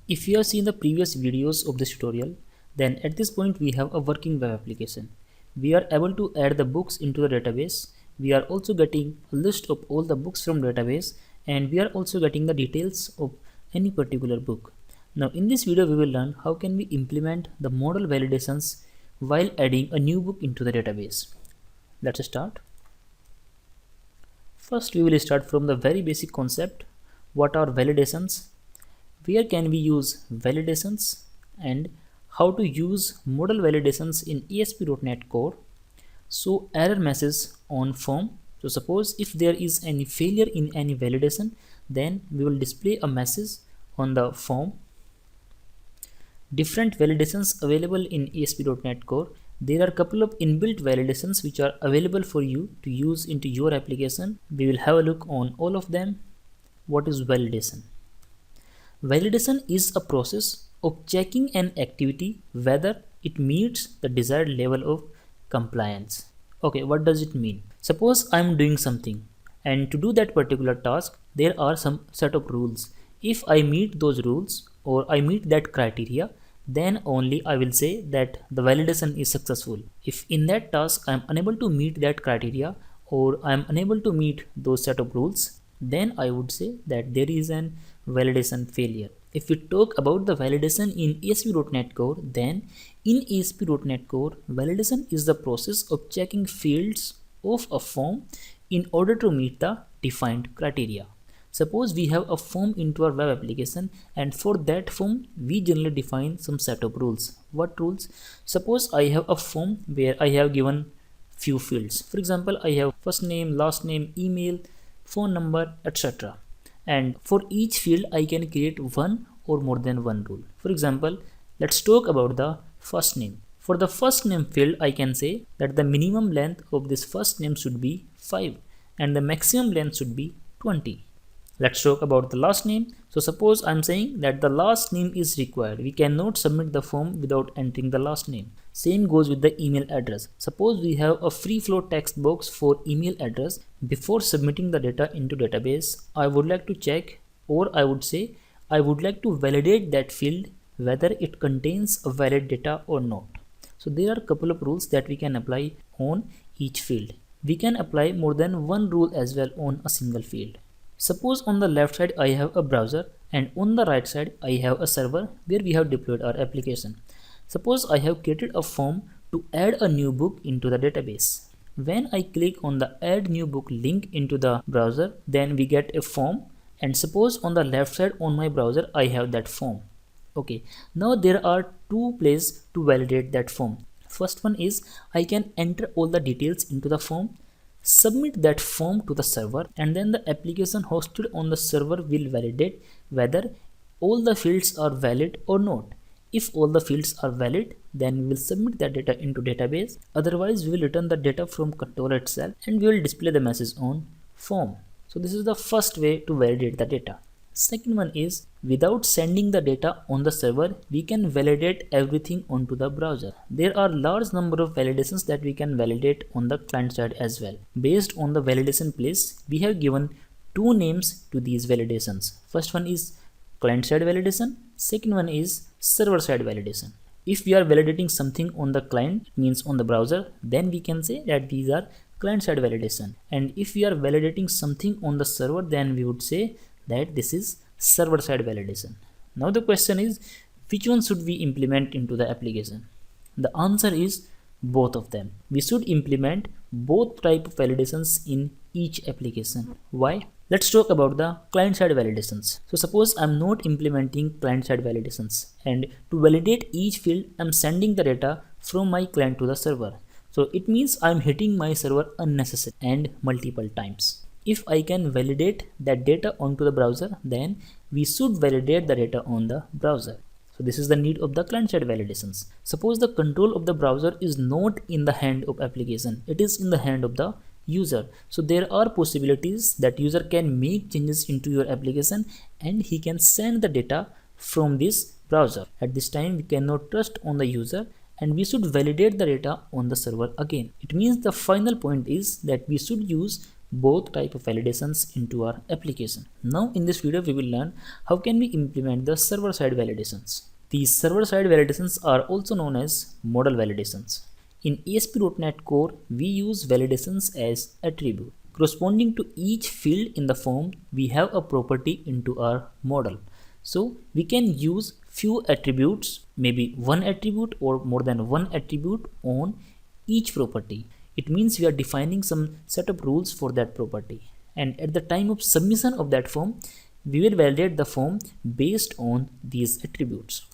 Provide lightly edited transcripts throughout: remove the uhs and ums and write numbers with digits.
If you have seen the previous videos of this tutorial, then at this point we have a working web application. We are able to add the books into the database. We are also getting a list of all the books from database, and we are also getting the details of any particular book. Now in this video we will learn how can we implement the model validations while adding a new book into the database. Let's start. First we will start from the very basic concept. What are validations? Where can we use validations and how to use model validations in ASP.NET Core. So error message on form. So suppose if there is any failure in any validation, then we will display a message on the form. Different validations available in ASP.NET Core. There are a couple of inbuilt validations which are available for you to use into your application. We will have a look on all of them. What is validation? Validation is a process of checking an activity whether it meets the desired level of compliance. Okay, what does it mean? Suppose I am doing something, and to do that particular task there are some set of rules. If I meet those rules or I meet that criteria, then only I will say that the validation is successful. If in that task I am unable to meet that criteria or I am unable to meet those set of rules, then I would say that there is an validation failure. If we talk about the validation in ASP.NET Core, then in ASP.NET Core, validation is the process of checking fields of a form in order to meet the defined criteria. Suppose we have a form into our web application, and for that form we generally define some set of rules. What rules? Suppose I have a form where I have given few fields. For example, I have first name, last name, email, phone number, etc. And for each field I can create one or more than one rule. For example, let's talk about the first name. For the first name field, I can say that the minimum length of this first name should be 5 and the maximum length should be 20. Let's talk about the last name. So suppose I'm saying that the last name is required. We cannot submit the form without entering the last name. Same goes with the email address. Suppose we have a free flow text box for email address. Before submitting the data into database, I would like to check, or I would say I would like to validate that field whether it contains a valid data or not. So there are a couple of rules that we can apply on each field. We can apply more than one rule as well on a single field. Suppose on the left side I have a browser and on the right side I have a server where we have deployed our application. Suppose I have created a form to add a new book into the database. When I click on the add new book link into the browser, then we get a form, and suppose on the left side on my browser I have that form. Okay, now there are two places to validate that form. First one is I can enter all the details into the form, submit that form to the server, and then the application hosted on the server will validate whether all the fields are valid or not. If all the fields are valid, then we will submit that data into database. Otherwise, we will return the data from controller itself and we will display the message on form. So this is the first way to validate the data. Second one is without sending the data on the server, we can validate everything onto the browser. There are large number of validations that we can validate on the client side as well. Based on the validation place, we have given two names to these validations. First one is client side validation. Second one is server side validation. If we are validating something on the client, means on the browser, then we can say that these are client side validation. And if we are validating something on the server, then we would say that this is server side validation. Now the question is, which one should we implement into the application? The answer is both of them. We should implement both type of validations in each application. Why? Let's talk about the client side validations. So suppose I'm not implementing client side validations, and to validate each field I'm sending the data from my client to the server. So it means I'm hitting my server unnecessarily and multiple times. If I can validate that data onto the browser, then we should validate the data on the browser. So this is the need of the client side validations. Suppose the control of the browser is not in the hand of application, it is in the hand of the user. So there are possibilities that user can make changes into your application and he can send the data from this browser. At this time we cannot trust on the user and we should validate the data on the server again. It means the final point is that we should use both type of validations into our application. Now in this video we will learn how can we implement the server-side validations. These server-side validations are also known as model validations. In ASP.NET Core, we use validations as attribute. Corresponding to each field in the form, we have a property into our model. So we can use few attributes, maybe one attribute or more than one attribute on each property. It means we are defining some set of rules for that property. And at the time of submission of that form, we will validate the form based on these attributes.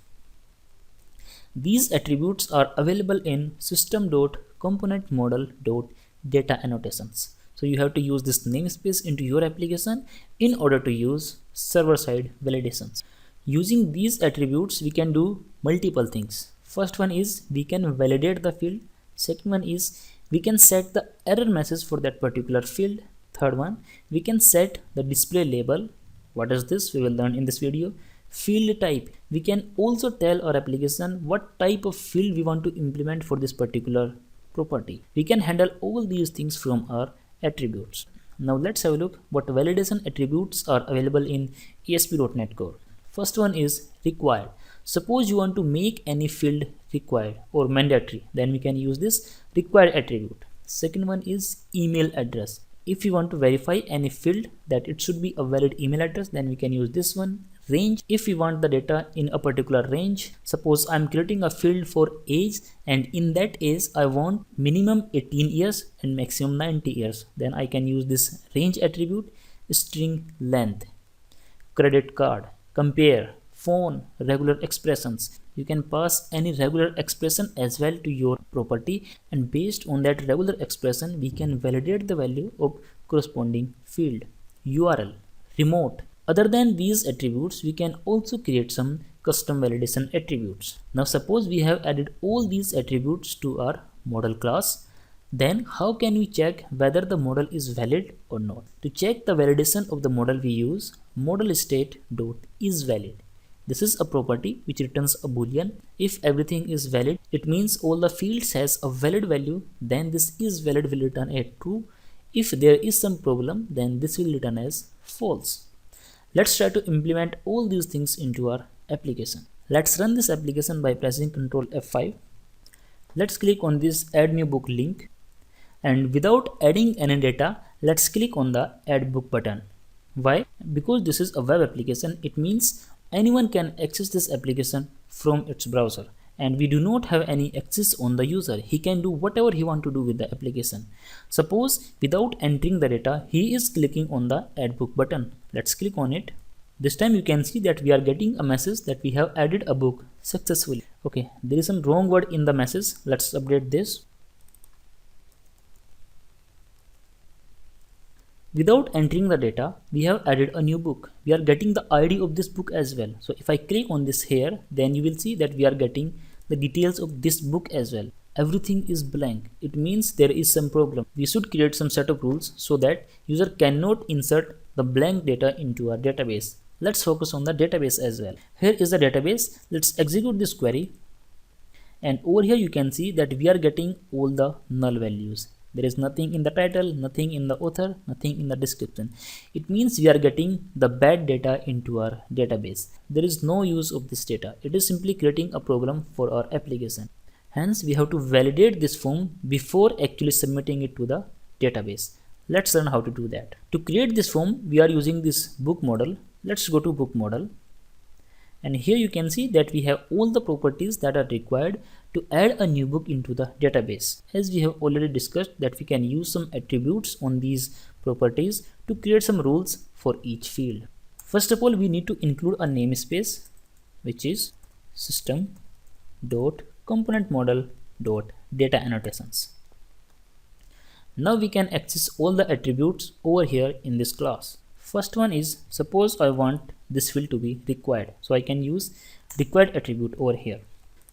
These attributes are available in system.componentModel.data annotations. So you have to use this namespace into your application in order to use server-side validations. Using these attributes, we can do multiple things. First one is we can validate the field. Second one is we can set the error message for that particular field. Third one, we can set the display label. What is this? We will learn in this video. Field type. We can also tell our application what type of field we want to implement for this particular property. We can handle all these things from our attributes. Now let's have a look what validation attributes are available in ASP.NET Core. First one is required. Suppose you want to make any field required or mandatory, then we can use this required attribute. Second one is email address. If you want to verify any field that it should be a valid email address, then we can use this one. Range, if we want the data in a particular range. Suppose I'm creating a field for age, and in that age I want minimum 18 years and maximum 90 years, then I can use this range attribute. String length, credit card, compare, phone, regular expressions. You can pass any regular expression as well to your property, and based on that regular expression we can validate the value of corresponding field. URL, remote. Other than these attributes, we can also create some custom validation attributes. Now suppose we have added all these attributes to our model class, then how can we check whether the model is valid or not? To check the validation of the model, we use model_state.isValid. This is a property which returns a boolean. If everything is valid, it means all the fields has a valid value, then this isValid will return a true. If there is some problem, then this will return as false. Let's try to implement all these things into our application. Let's run this application by pressing Ctrl F5. Let's click on this add new book link, and without adding any data, let's click on the add book button. Why? Because this is a web application, it means anyone can access this application from its browser, and we do not have any access on the user. He can do whatever he want to do with the application. Suppose without entering the data, he is clicking on the add book button. Let's click on it. This time you can see that we are getting a message that we have added a book successfully. Okay, there is some wrong word in the message. Let's update this. Without entering the data, we have added a new book. We are getting the ID of this book as well. So if I click on this here, then you will see that we are getting the details of this book as well. Everything is blank. It means there is some problem. We should create some set of rules so that user cannot insert the blank data into our database. Let's focus on the database as well. Here is the database. Let's execute this query. And over here you can see that we are getting all the null values. There is nothing in the title, nothing in the author, nothing in the description. It means we are getting the bad data into our database. There is no use of this data. It is simply creating a problem for our application. Hence, we have to validate this form before actually submitting it to the database. Let's learn how to do that. To create this form, we are using this book model. Let's go to book model. And here you can see that we have all the properties that are required to add a new book into the database. As we have already discussed that we can use some attributes on these properties to create some rules for each field. First of all, we need to include a namespace which is system.componentModel.data annotations. Now we can access all the attributes over here in this class. First one is, suppose I want this field to be required, so I can use required attribute over here.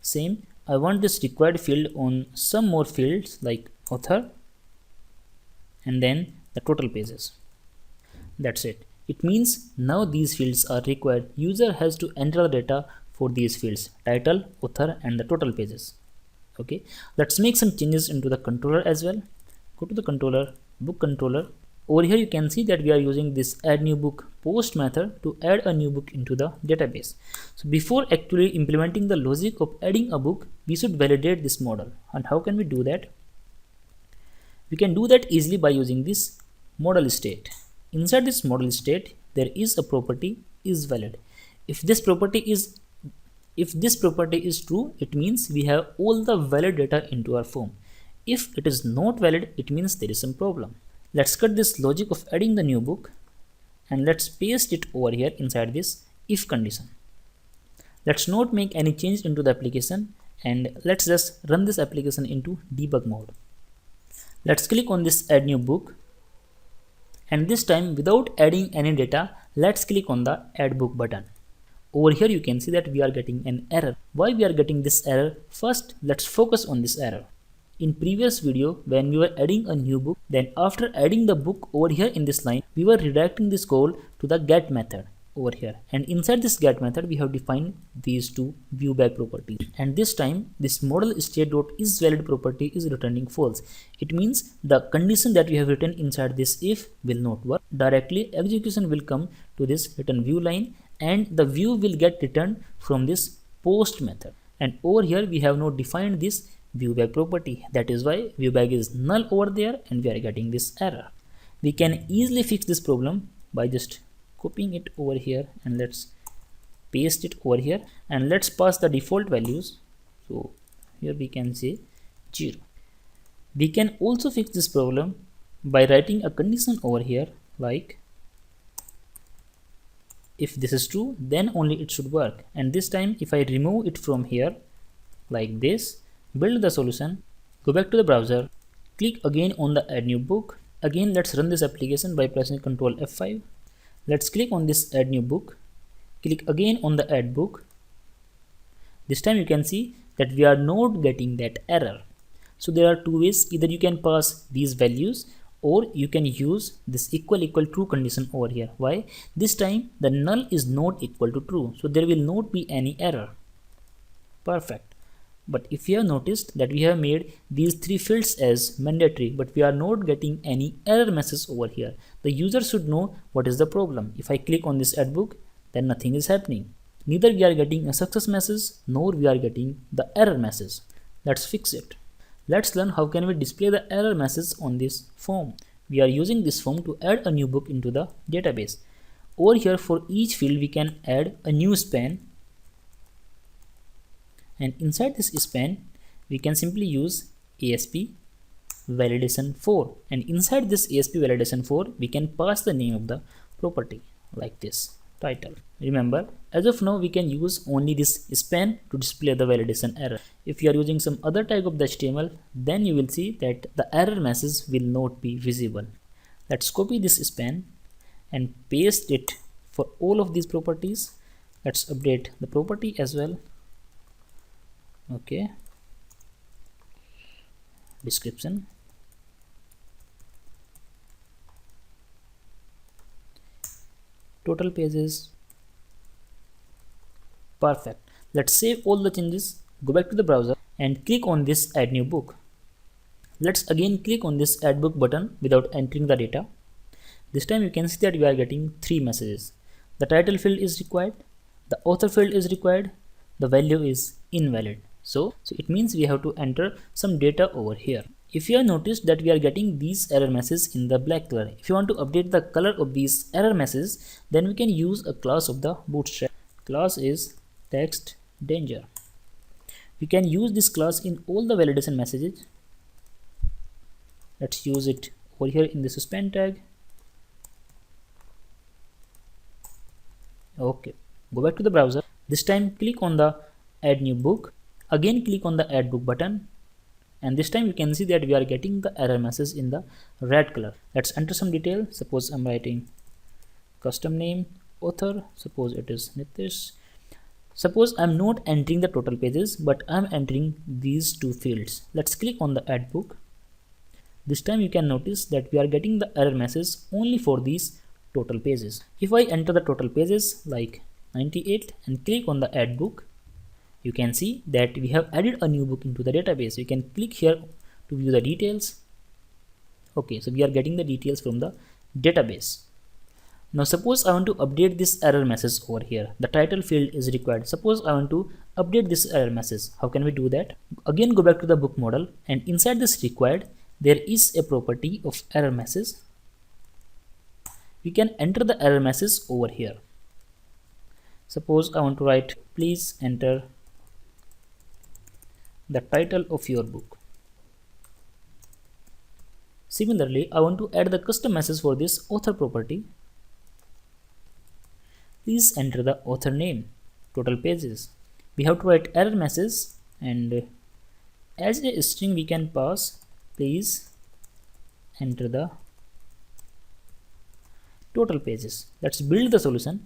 Same, I want this required field on some more fields like author and then the total pages. That's it. It means now these fields are required. User has to enter the data for these fields: title, author and the total pages. Okay, let's make some changes into the controller as well. Go to the controller, book controller, Over here you can see that we are using this add new book post method to add a new book into the database. So before actually implementing the logic of adding a book, we should validate this model. And how can we do that? We can do that easily by using this model state. Inside this model state, there is a property is valid. If this property is true, it means we have all the valid data into our form. If it is not valid, it means there is some problem. Let's cut this logic of adding the new book and let's paste it over here inside this if condition. Let's not make any change into the application and let's just run this application into debug mode. Let's click on this add new book, and this time without adding any data, let's click on the add book button. Over here you can see that we are getting an error. Why we are getting this error? First, let's focus on this error. In previous video, when we were adding a new book, then after adding the book over here in this line, we were redirecting this code to the get method over here. And inside this get method, we have defined these two viewback properties. And this time, this model state.isValid property is returning false. It means the condition that we have written inside this if will not work. Directly, execution will come to this return view line and the view will get returned from this post method. And over here, we have not defined this viewback property. That is why viewback is null over there and we are getting this error. We can easily fix this problem by just copying it over here and let's paste it over here and let's pass the default values. So here we can say 0. We can also fix this problem by writing a condition over here like if this is true, then only it should work. And this time if I remove it from here like this, build the solution, go back to the browser, click again on the add new book. Again let's run this application by pressing Ctrl F5. Let's click on this add new book, click again on the add book. This time you can see that we are not getting that error. So there are two ways, either you can pass these values or you can use this equal true condition over here. Why? This time the null is not equal to true, so there will not be any error. Perfect. But if you have noticed that we have made these three fields as mandatory, but we are not getting any error message over here. The user should know what is the problem. If I click on this add book, then nothing is happening. Neither we are getting a success message, nor we are getting the error message. Let's fix it. Let's learn how can we display the error message on this form. We are using this form to add a new book into the database. Over here for each field we can add a new span. And inside this span, we can simply use ASP validation 4. And inside this ASP validation 4, we can pass the name of the property like this, title. Remember, as of now, we can use only this span to display the validation error. If you are using some other type of the HTML, then you will see that the error message will not be visible. Let's copy this span and paste it for all of these properties. Let's update the property as well. Okay, description, total pages. Perfect. Let's save all the changes, go back to the browser and click on this add new book. Let's again click on this add book button without entering the data. This time you can see that we are getting three messages. The title field is required, the author field is required, the value is invalid. So it means we have to enter some data over here. If you have noticed that we are getting these error messages in the black color. If you want to update the color of these error messages, then we can use a class of the Bootstrap. Class is text danger. We can use this class in all the validation messages. Let's use it over here in the span tag. Okay, go back to the browser. This time click on the add new book. Again click on the add book button and this time you can see that we are getting the error message in the red color. Let's enter some detail. Suppose I'm writing custom name, author, suppose it is Nitish. Suppose I'm not entering the total pages but I'm entering these two fields. Let's click on the add book. This time you can notice that we are getting the error message only for these total pages. If I enter the total pages like 98 and click on the add book, you can see that we have added a new book into the database. You can click here to view the details. Okay, so we are getting the details from the database. Now suppose I want to update this error message over here. The title field is required. Suppose I want to update this error message. How can we do that? Again, go back to the book model, and inside this required, there is a property of error message. We can enter the error message over here. Suppose I want to write, please enter the title of your book. Similarly, I want to add the custom message for this author property. Please enter the author name, total pages. We have to write error message, and as a string we can pass, please enter the total pages. Let's build the solution.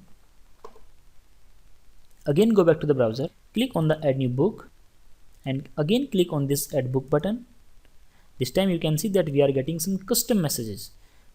Again, go back to the browser, click on the add new book, and again click on this add book button. This time you can see that we are getting some custom messages.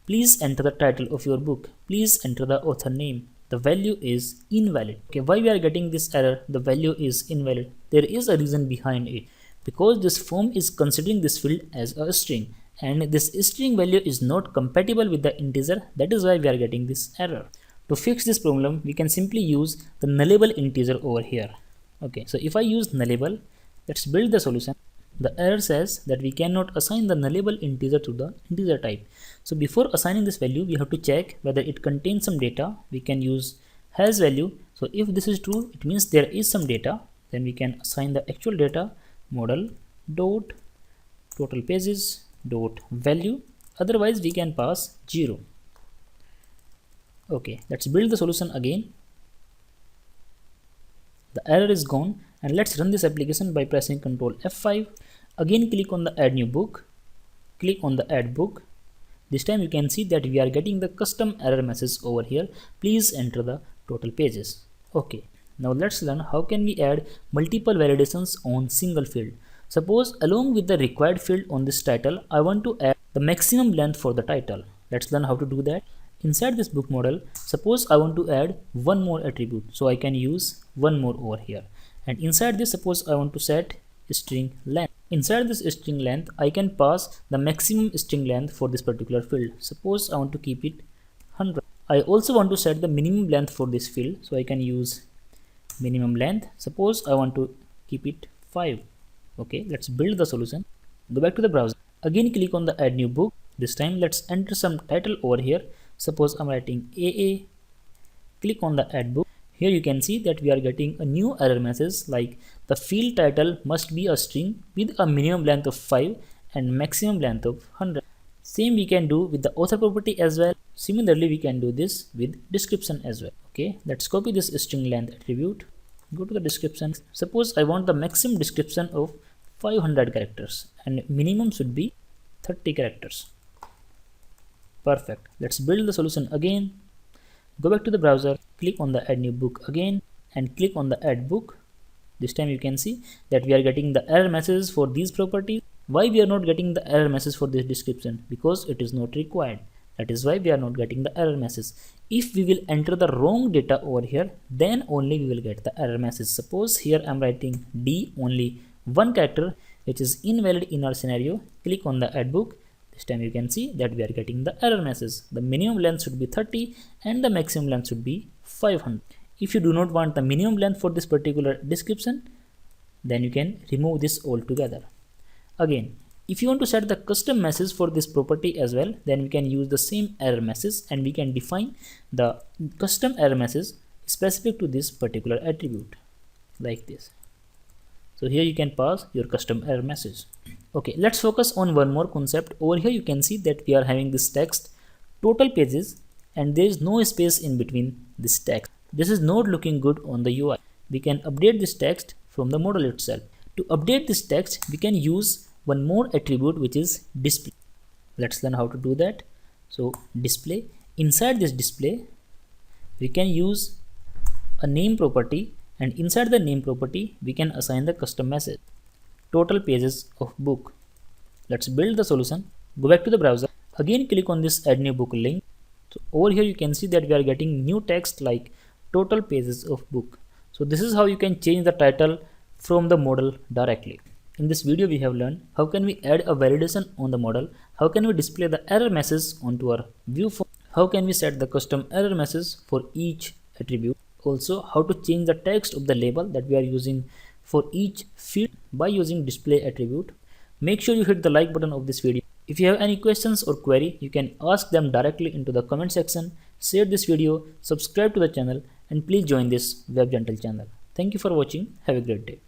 Please enter the title of your book. Please enter the author name. The value is invalid. Okay, why we are getting this error? The value is invalid. There is a reason behind it, because this form is considering this field as a string, and this string value is not compatible with the integer. That is why we are getting this error. To fix this problem, we can simply use the nullable integer over here. Okay, so if I use nullable, let's build the solution. The error says that we cannot assign the nullable integer to the integer type. So before assigning this value, we have to check whether it contains some data. We can use has value. So if this is true, it means there is some data. Then we can assign the actual data model dot total pages dot value. Otherwise, we can pass 0. Okay, let's build the solution again. The error is gone, and let's run this application by pressing Ctrl F5. Again, click on the add new book, click on the add book. This time you can see that we are getting the custom error message over here. Please enter the total pages. Okay, now let's learn how can we add multiple validations on single field. Suppose along with the required field on this title, I want to add the maximum length for the title. Let's learn how to do that. Inside this book model, suppose I want to add one more attribute, so I can use one more over here. And inside this, suppose I want to set string length. Inside this string length, I can pass the maximum string length for this particular field. Suppose I want to keep it 100. I also want to set the minimum length for this field, so I can use minimum length. Suppose I want to keep it 5. Okay, let's build the solution. Go back to the browser. Again, click on the add new book. This time let's enter some title over here. Suppose I'm writing AA. Click on the add book. Here you can see that we are getting a new error message like the field title must be a string with a minimum length of 5 and maximum length of 100. Same we can do with the author property as well. Similarly, we can do this with description as well. Okay, let's copy this string length attribute. Go to the description. Suppose I want the maximum description of 500 characters and minimum should be 30 characters. Perfect. Let's build the solution again. Go back to the browser, click on the add new book again and click on the add book. This time you can see that we are getting the error messages for these properties. Why we are not getting the error message for this description? Because it is not required. That is why we are not getting the error message. If we will enter the wrong data over here, then only we will get the error message. Suppose here I am writing D only one character, which is invalid in our scenario. Click on the add book. This time you can see that we are getting the error message. The minimum length should be 30 and the maximum length should be 500. If you do not want the minimum length for this particular description, then you can remove this altogether. Again, if you want to set the custom message for this property as well, then we can use the same error message and we can define the custom error message specific to this particular attribute like this. So here you can pass your custom error message. Okay, let's focus on one more concept. Over here you can see that we are having this text total pages and there is no space in between this text. This is not looking good on the UI. We can update this text from the model itself. To update this text, we can use one more attribute which is display. Let's learn how to do that. So display, inside this display we can use a name property, and inside the name property we can assign the custom message total pages of book. Let's build the solution. Go back to the browser, again click on this add new book link. So over here you can see that we are getting new text like total pages of book. So this is how you can change the title from the model directly. In this video we have learned how can we add a validation on the model, how can we display the error message onto our view form, How can we set the custom error message for each attribute? Also, how to change the text of the label that we are using for each field by using display attribute. Make sure you hit the like button of this video. If you have any questions or query, you can ask them directly into the comment section. Share this video, subscribe to the channel, and please join this WebGentle channel. Thank you for watching. Have a great day.